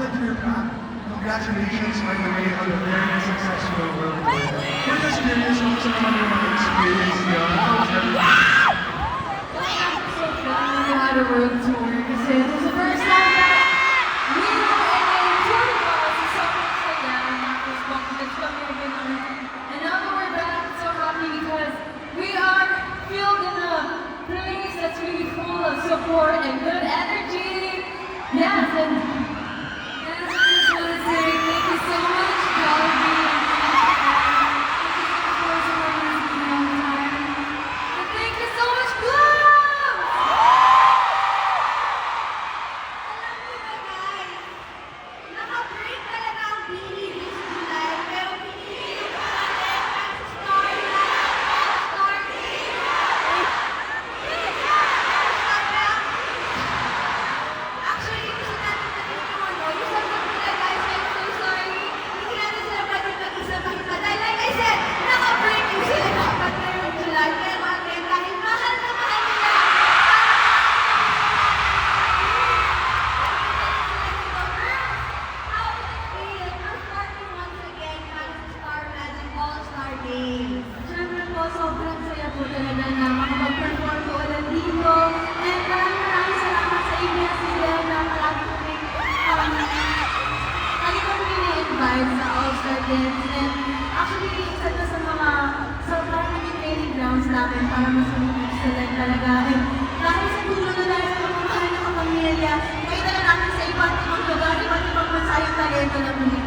that you're back. Congratulations, by the way, on a very successful world tour. We're just curious kung sa naman yung mga experience niyo. How's everything? We had a world tour kasi it was the first time that we were in a tour bus. Sobrang saya. Tapos bakit kami ganun. And now that we're back, I'm so happy because we are filled in a place that's really full of support and good energy. Yes, and I just want to say thank you so much, Jollibee. And thank you so much, Glow! Alam niyo ba guys, naka-break talaga ang Bini this July, pero pinili yung pangalan at Starlight, Actually, gusto natin sabihin yung yung sagot nila guys, I'm so sorry. Hindi natin sila pwede mag-isa makita. Dahil like I said, naka-break yung sila dapat ngayong July. Pero again, dahil mahal na mahal nila, how does it feel? We're starting once again back to Star Magic All-Star Games. Siyempre po, sobrang saya po talaga na makapag-perform po ulit dito. And maraming salamat sa ABS-CBN na palagi kami ni-invite sa All-Star Games. And actually, isa na sa mga sobrang naging training grounds namin para mas excellent talaga. And dahil sa tulong na dahil sa mga mahal na kapamilya, may dala natin sa iba't ibang lugar, iba't ibang bansa yung talento ng Pilipinas.